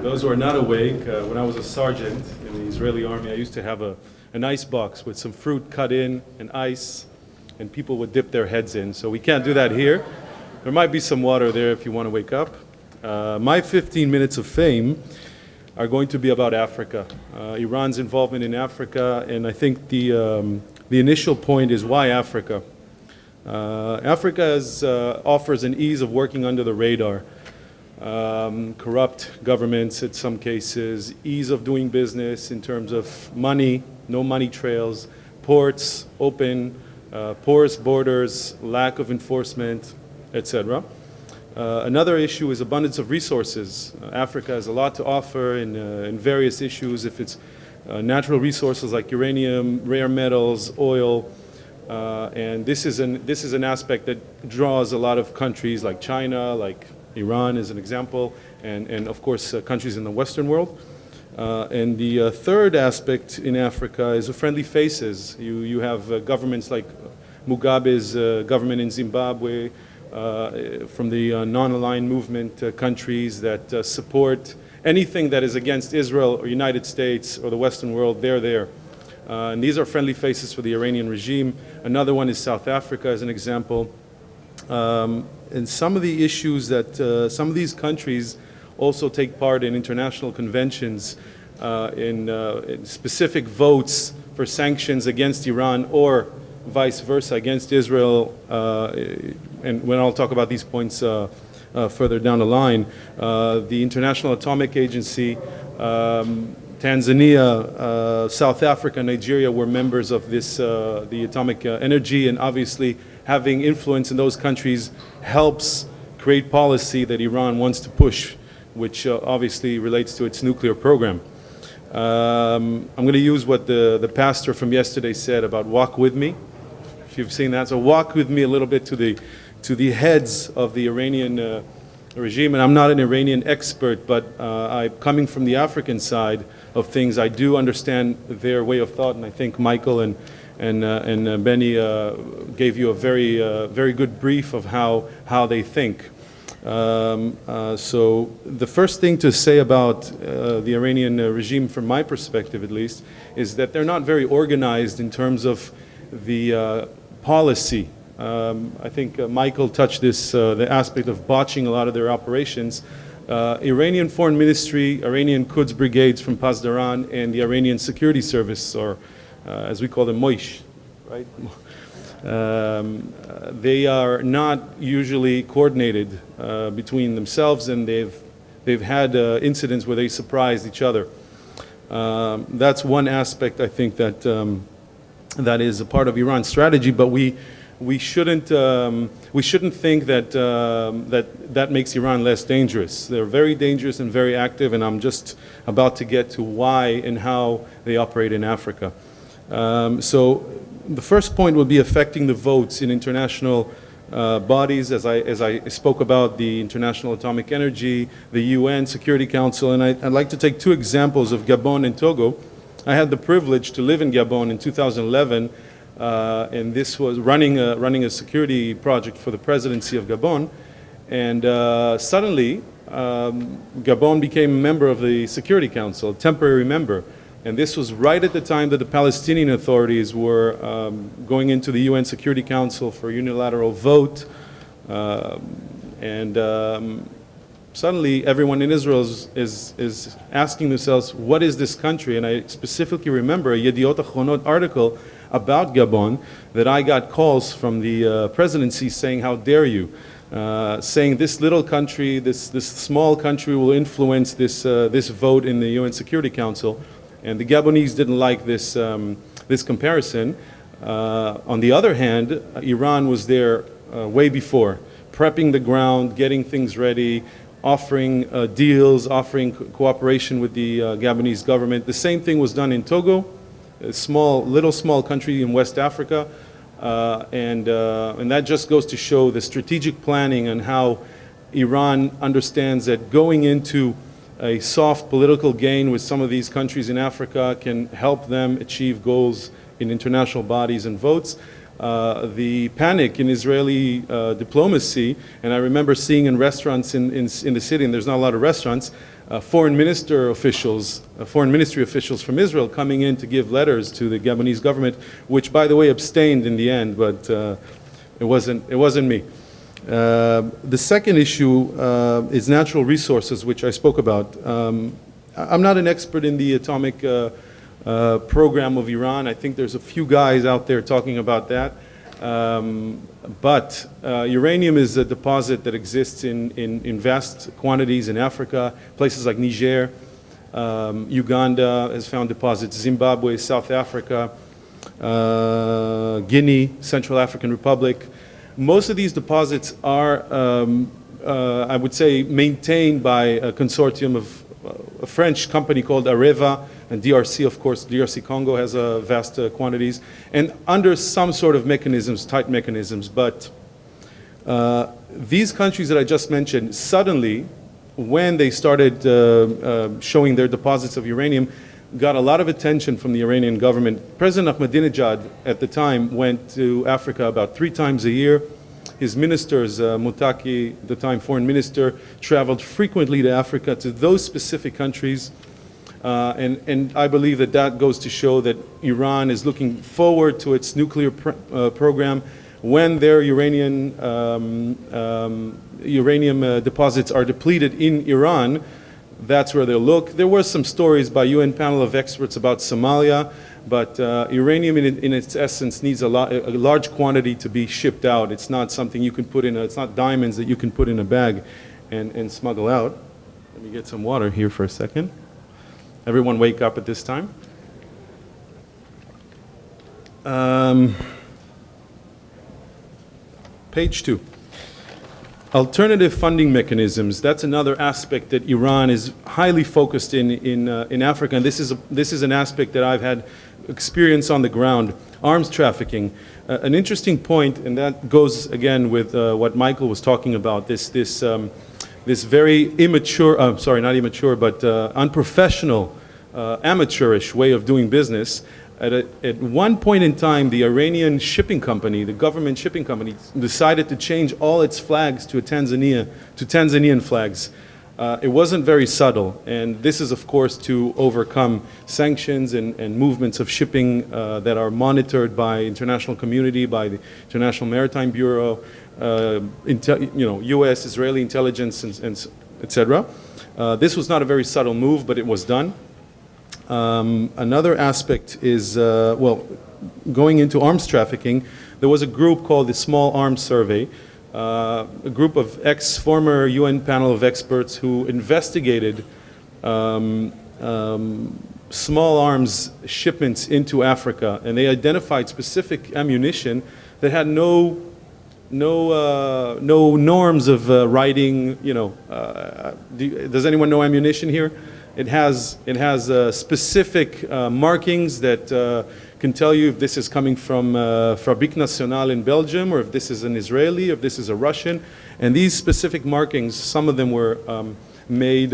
Those who are not awake, when I was a sergeant in the Israeli army, I used to have an ice box with some fruit cut in and ice, and people would dip their heads in. So we can't do that here. There might be some water there if you want to wake up. My 15 minutes of fame are going to be about Africa, Iran's involvement in Africa, and I think the initial point is why Africa. Africa offers an ease of working under the radar. Corrupt governments in some cases, ease of doing business in terms of money, no money trails, ports open, porous borders, lack of enforcement, etc. Another issue is abundance of resources. Africa has a lot to offer in various issues, if it's natural resources like uranium, rare metals, oil, and this is an aspect that draws a lot of countries like China, like Iran is an example, and of course countries in the Western world. And the third aspect in Africa is the friendly faces. You have governments like Mugabe's government in Zimbabwe, from the non-aligned movement countries that support anything that is against Israel or United States or the Western world. They're there. And these are friendly faces for the Iranian regime. Another one is South Africa as an example. And some of the issues that some of these countries also take part in international conventions, in specific votes for sanctions against Iran or vice versa against Israel. And when I'll talk about these points further down the line, the International Atomic Agency, Tanzania, South Africa, Nigeria were members of this, the atomic energy, and obviously having influence in those countries helps create policy that Iran wants to push, which obviously relates to its nuclear program. I'm going to use what the pastor from yesterday said about walk with me, if you've seen that. So walk with me a little bit to the heads of the Iranian regime. And I'm not an Iranian expert, but coming from the African side of things, I do understand their way of thought, and I think Michael and Benny gave you a very good brief of how they think. So the first thing to say about the Iranian regime, from my perspective at least, is that they're not very organized in terms of the policy. I think Michael touched this, the aspect of botching a lot of their operations. Iranian Foreign Ministry, Iranian Quds Brigades from Pasdaran, and the Iranian Security Service, or as we call them, Moish, right? They are not usually coordinated between themselves, and they've had incidents where they surprised each other. That's one aspect, I think, that that is a part of Iran's strategy, but we shouldn't think that that makes Iran less dangerous. They're very dangerous and very active, and I'm just about to get to why and how they operate in Africa. So the first point would be affecting the votes in international bodies, as I spoke about, the International Atomic Energy, the UN Security Council, and I'd like to take two examples of Gabon and Togo. I had the privilege to live in Gabon in 2011, and this was running a security project for the presidency of Gabon, and suddenly Gabon became a member of the Security Council, a temporary member. And this was right at the time that the Palestinian authorities were going into the UN Security Council for a unilateral vote. Suddenly everyone in Israel is asking themselves, what is this country? And I specifically remember a Yediot Achronot article about Gabon that I got calls from the presidency saying, how dare you? Saying this little country, this small country will influence this vote in the UN Security Council. And the Gabonese didn't like this, this comparison. On the other hand, Iran was there way before, prepping the ground, getting things ready, offering deals, offering cooperation with the Gabonese government. The same thing was done in Togo, a little small country in West Africa. And that just goes to show the strategic planning and how Iran understands that going into a soft political gain with some of these countries in Africa can help them achieve goals in international bodies and votes. The panic in Israeli diplomacy, and I remember seeing in restaurants in the city, and there's not a lot of restaurants, foreign ministry officials from Israel coming in to give letters to the Gabonese government, which, by the way, abstained in the end, but it wasn't me. The second issue is natural resources, which I spoke about. I'm not an expert in the atomic program of Iran. I think there's a few guys out there talking about that. But uranium is a deposit that exists in vast quantities in Africa, places like Niger, Uganda has found deposits, Zimbabwe, South Africa, Guinea, Central African Republic. Most of these deposits are, I would say, maintained by a consortium of a French company called Areva, and DRC, of course, DRC Congo has vast quantities, and under some sort of mechanisms, tight mechanisms. But these countries that I just mentioned, suddenly, when they started showing their deposits of uranium, got a lot of attention from the Iranian government. President Ahmadinejad at the time went to Africa about 3 times a year. His ministers, Mutaki, the time foreign minister, traveled frequently to Africa, to those specific countries. And I believe that that goes to show that Iran is looking forward to its nuclear program. When their uranium deposits are depleted in Iran, that's where they'll look. There were some stories by UN panel of experts about Somalia, but uranium in its essence needs a large quantity to be shipped out. It's not something you can put in it's not diamonds that you can put in a bag and smuggle out. Let me get some water here for a second. Everyone wake up at this time. Page 2. Alternative funding mechanisms. That's another aspect that Iran is highly focused in Africa, and this is an aspect that I've had experience on the ground. Arms trafficking. An interesting point, and that goes again with what Michael was talking about. This very immature, sorry, not immature, but unprofessional, amateurish way of doing business. At one point in time, the Iranian shipping company, the government shipping company, decided to change all its flags to Tanzanian flags. It wasn't very subtle, and this is, of course, to overcome sanctions and movements of shipping that are monitored by international community, by the International Maritime Bureau, U.S., Israeli intelligence, and etc. This was not a very subtle move, but it was done. Another aspect is, going into arms trafficking, there was a group called the Small Arms Survey, a group of former UN panel of experts who investigated small arms shipments into Africa, and they identified specific ammunition that had no norms of writing. Does anyone know ammunition here? It has specific markings that can tell you if this is coming from Fabrique Nationale in Belgium, or if this is an Israeli, or if this is a Russian. And these specific markings, some of them were made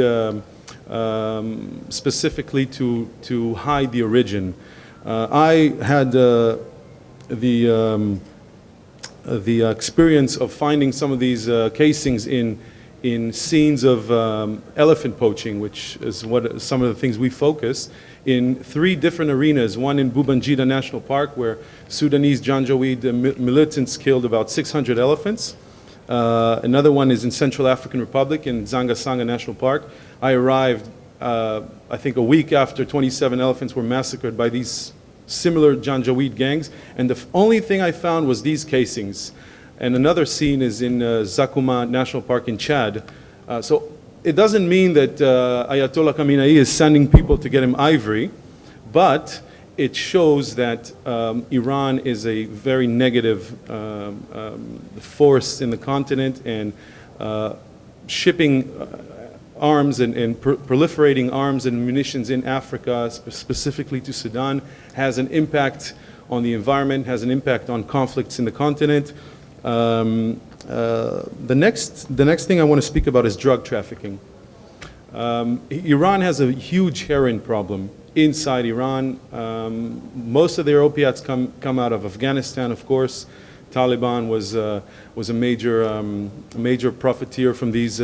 specifically to hide the origin. I had the experience of finding some of these casings in scenes of elephant poaching, which is what some of the things we focus in 3 different arenas. One in Boubanjida National Park, where Sudanese Janjaweed militants killed about 600 elephants. Another one is in Central African Republic in Zanga-Sanga National Park. I arrived, I think, a week after 27 elephants were massacred by these similar Janjaweed gangs, and the only thing I found was these casings. And another scene is in Zakuma National Park in Chad. So it doesn't mean that Ayatollah Khamenei is sending people to get him ivory, but it shows that Iran is a very negative force in the continent, and shipping arms and proliferating arms and munitions in Africa, specifically to Sudan, has an impact on the environment, has an impact on conflicts in the continent. The next thing I want to speak about is drug trafficking. Iran has a huge heroin problem inside Iran. Most of their opiates come out of Afghanistan, of course. Taliban was a major profiteer from these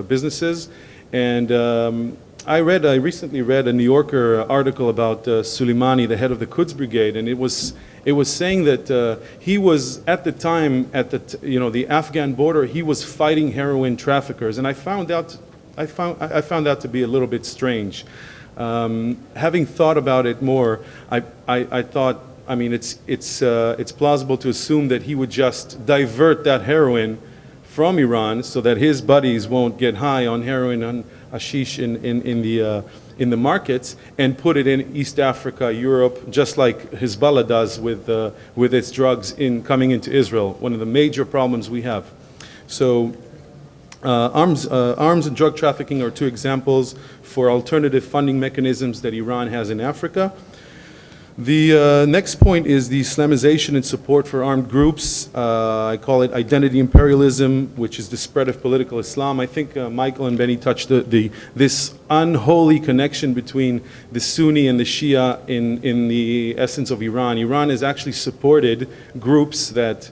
businesses, And I recently read a New Yorker article about Soleimani, the head of the Quds Brigade, and it was saying that he was at the time at the Afghan border. He was fighting heroin traffickers, and I found that to be a little bit strange. Having thought about it more, I thought, I mean, it's plausible to assume that he would just divert that heroin from Iran so that his buddies won't get high on heroin and hashish in the markets, and put it in East Africa, Europe, just like Hezbollah does with its drugs coming into Israel. One of the major problems we have. So arms and drug trafficking are two examples for alternative funding mechanisms that Iran has in Africa. The next point is the Islamization and support for armed groups. I call it identity imperialism, which is the spread of political Islam. I think Michael and Benny touched this unholy connection between the Sunni and the Shia in the essence of Iran. Iran has actually supported groups that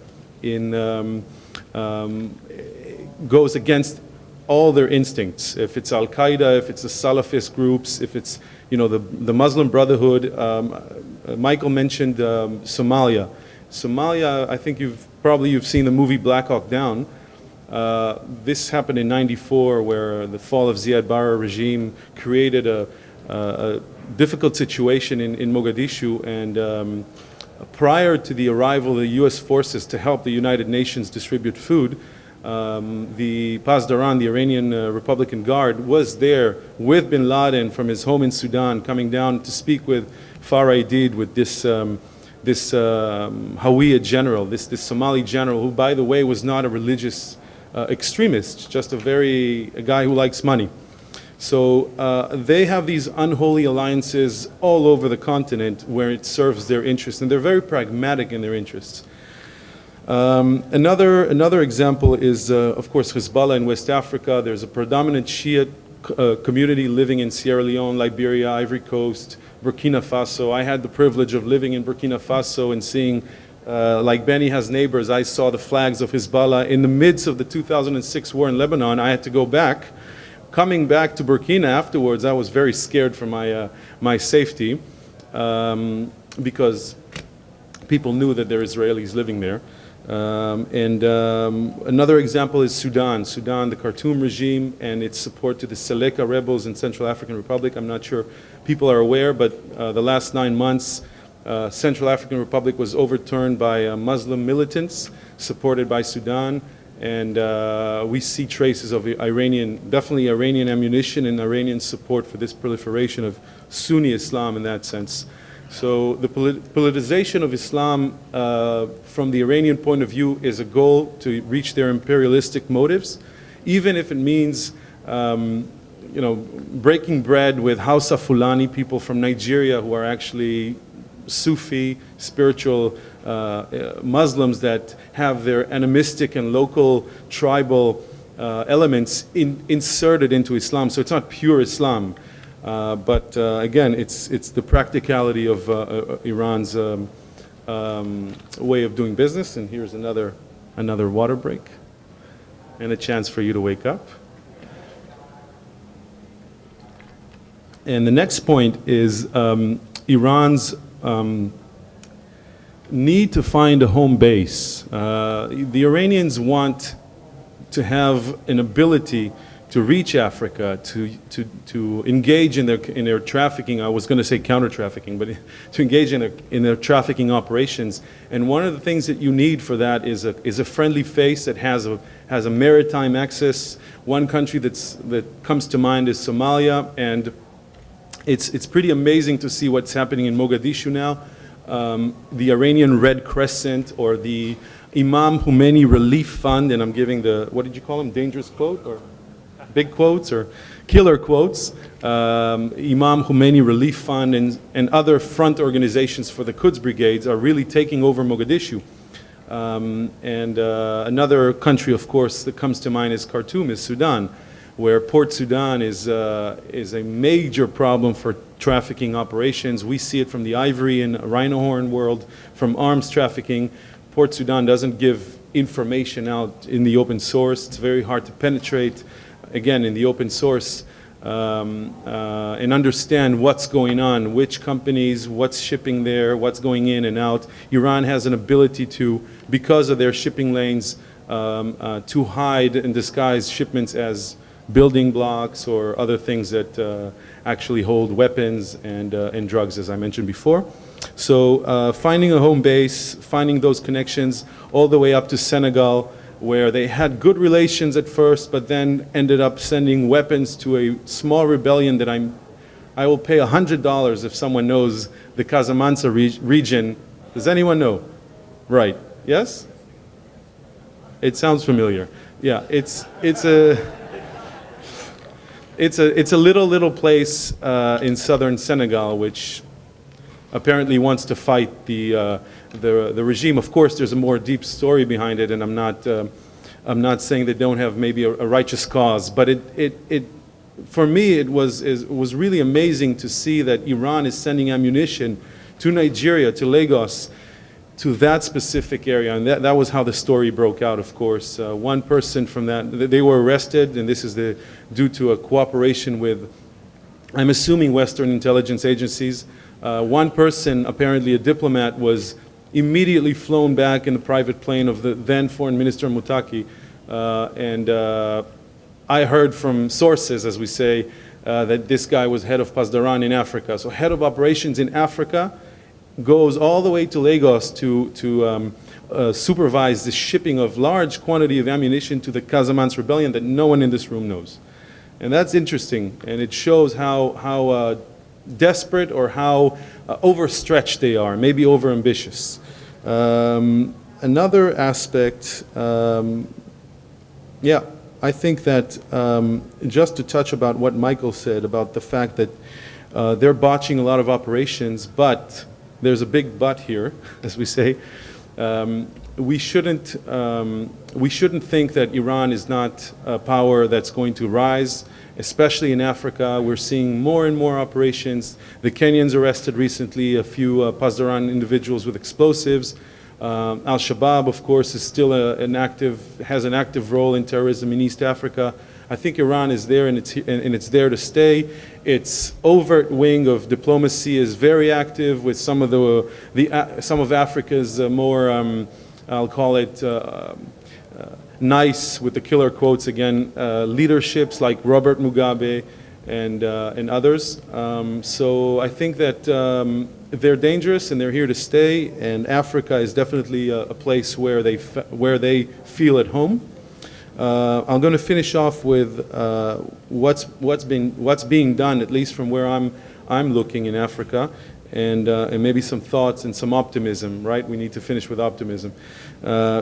goes against all their instincts. If it's Al-Qaeda, if it's the Salafist groups, if it's the Muslim Brotherhood. Michael mentioned Somalia. Somalia, I think you've seen the movie Black Hawk Down. This happened in '94, where the fall of Ziad Barre regime created a difficult situation in Mogadishu, and prior to the arrival of the U.S. forces to help the United Nations distribute food, the Pasdaran, the Iranian Republican Guard, was there with bin Laden from his home in Sudan, coming down to speak with Farah Aidid, with this Hawiya general, this Somali general, who, by the way, was not a religious extremist, just a guy who likes money. So they have these unholy alliances all over the continent where it serves their interests, and they're very pragmatic in their interests. Another example is, of course, Hezbollah in West Africa. There's a predominant Shia community living in Sierra Leone, Liberia, Ivory Coast, Burkina Faso. I had the privilege of living in Burkina Faso and seeing, like Benny has neighbors, I saw the flags of Hezbollah in the midst of the 2006 war in Lebanon. I had to go back. Coming back to Burkina afterwards, I was very scared for my safety because people knew that there are Israelis living there. Another example is Sudan. Sudan, the Khartoum regime and its support to the Seleka rebels in Central African Republic. I'm not sure people are aware, but the last 9 months, Central African Republic was overturned by Muslim militants supported by Sudan, and we see traces of definitely Iranian ammunition and Iranian support for this proliferation of Sunni Islam in that sense. So the politicization of Islam from the Iranian point of view is a goal to reach their imperialistic motives, even if it means breaking bread with Hausa Fulani people from Nigeria who are actually Sufi, spiritual Muslims that have their animistic and local tribal elements inserted into Islam. So it's not pure Islam. But again, it's the practicality of Iran's way of doing business. And here's another water break and a chance for you to wake up. And the next point is Iran's need to find a home base. The Iranians want to have an ability to reach Africa, to engage in their trafficking. I was going to say counter-trafficking, but to engage in their trafficking operations. And one of the things that you need for that is a friendly face that has a maritime access. One country that comes to mind is Somalia, and it's pretty amazing to see what's happening in Mogadishu now. The Iranian Red Crescent, or the Imam Khomeini Relief Fund, and I'm giving what did you call them, dangerous quote, or big quotes or killer quotes, Imam Khomeini Relief Fund and other front organizations for the Quds brigades are really taking over Mogadishu. Another country, of course, that comes to mind is Khartoum, is Sudan, where Port Sudan is a major problem for trafficking operations. We see it from the ivory and rhino horn world, from arms trafficking. Port Sudan doesn't give information out in the open source. It's very hard to penetrate. Again, in the open source, and understand what's going on, which companies, what's shipping there, what's going in and out. Iran has an ability to, because of their shipping lanes, to hide and disguise shipments as building blocks or other things that actually hold weapons and drugs, as I mentioned before. So finding a home base, finding those connections all the way up to Senegal, where they had good relations at first, but then ended up sending weapons to a small rebellion that I will pay $100 if someone knows the Casamance region. Does anyone know? Right, yes? It sounds familiar. Yeah, it's a little place in southern Senegal, which apparently wants to fight the regime. Of course, there's a more deep story behind it, and I'm not saying they don't have maybe a righteous cause, but for me it was really amazing to see that Iran is sending ammunition to Nigeria, to Lagos, to that specific area, and that was how the story broke out. Of course, one person from that, they were arrested, and this is due to a cooperation with, I'm assuming, Western intelligence agencies. One person, apparently a diplomat, was immediately flown back in the private plane of the then Foreign Minister Mutaki, and I heard from sources, as we say, that this guy was head of Pasdaran in Africa. So head of operations in Africa goes all the way to Lagos to supervise the shipping of large quantity of ammunition to the Casamance rebellion that no one in this room knows. And that's interesting, and it shows how desperate or how overstretched they are, maybe overambitious. Another aspect, yeah, I think that just to touch about what Michael said about the fact that they're botching a lot of operations, but there's a big but here, as we say. We shouldn't think that Iran is not a power that's going to rise, especially in Africa. We're seeing more and more operations. The Kenyans arrested recently a few Pasdaran individuals with explosives. Al-Shabaab, of course, is still has an active role in terrorism in East Africa. I think Iran is there, and it's there to stay. Its overt wing of diplomacy is very active with some of Africa's more, I'll call it, nice, with the killer quotes again, leaderships like Robert Mugabe and others. So I think that they're dangerous and they're here to stay, and Africa is definitely a place where they feel at home. I'm going to finish off with what's being done, at least from where I'm looking in Africa, and maybe some thoughts and some optimism. Right, we need to finish with optimism.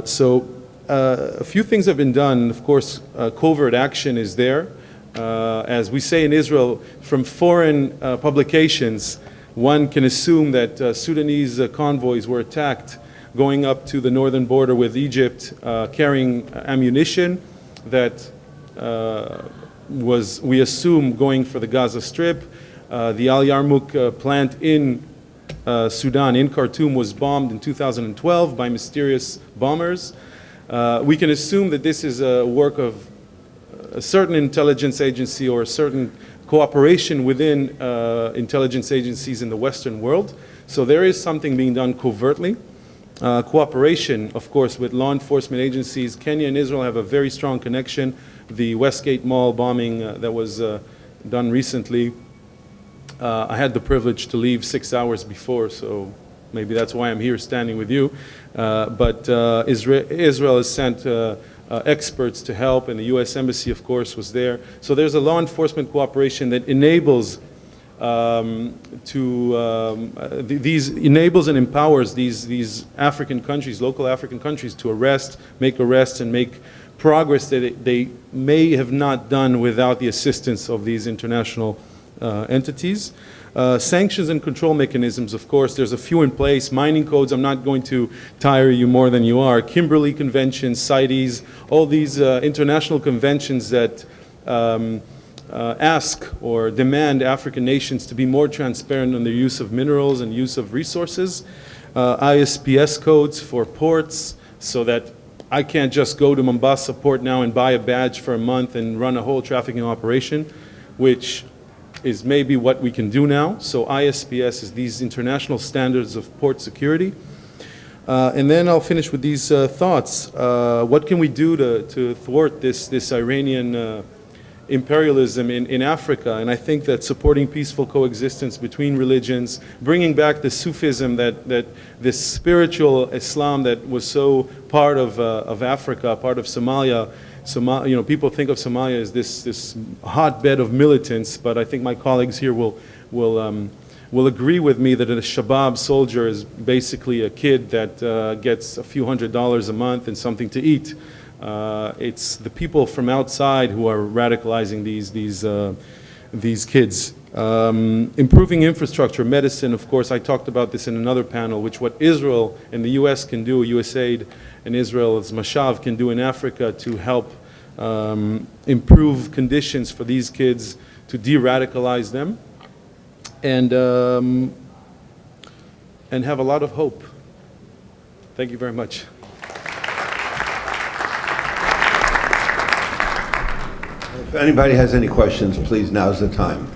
So a few things have been done. Of course, covert action is there. As we say in Israel, from foreign publications, one can assume that Sudanese convoys were attacked going up to the northern border with Egypt, carrying ammunition that was, we assume, going for the Gaza Strip. The Al Yarmouk plant in Sudan, in Khartoum, was bombed in 2012 by mysterious bombers. We can assume that this is a work of a certain intelligence agency or a certain cooperation within intelligence agencies in the Western world. So there is something being done covertly. Cooperation, of course, with law enforcement agencies. Kenya and Israel have a very strong connection. The Westgate Mall bombing that was done recently, I had the privilege to leave 6 hours before, so maybe that's why I'm here standing with you. But Israel has sent experts to help, and the U.S. Embassy, of course, was there. So there's a law enforcement cooperation that enables enables and empowers these African countries, local African countries, to make arrests and make progress that they may have not done without the assistance of these international entities. Sanctions and control mechanisms, of course, there's a few in place. Mining codes, I'm not going to tire you more than you are. Kimberley Convention, CITES, all these international conventions that ask or demand African nations to be more transparent on their use of minerals and use of resources. ISPS codes for ports, so that I can't just go to Mombasa port now and buy a badge for a month and run a whole trafficking operation. which is maybe what we can do now. So ISPS is these international standards of port security. And then I'll finish with these thoughts. What can we do to thwart this Iranian imperialism in Africa? And I think that supporting peaceful coexistence between religions, bringing back the Sufism, that this spiritual Islam that was so part of Africa, part of Somalia. You know, people think of Somalia as this hotbed of militants, but I think my colleagues here will agree with me that a Shabab soldier is basically a kid that gets a few $100s a month and something to eat. It's the people from outside who are radicalizing these kids. Improving infrastructure, medicine, of course, I talked about this in another panel, which what Israel and the US can do, USAID and Israel's Mashav can do in Africa to help improve conditions for these kids, to de-radicalize them, and have a lot of hope. Thank you very much. If anybody has any questions, please, now's the time.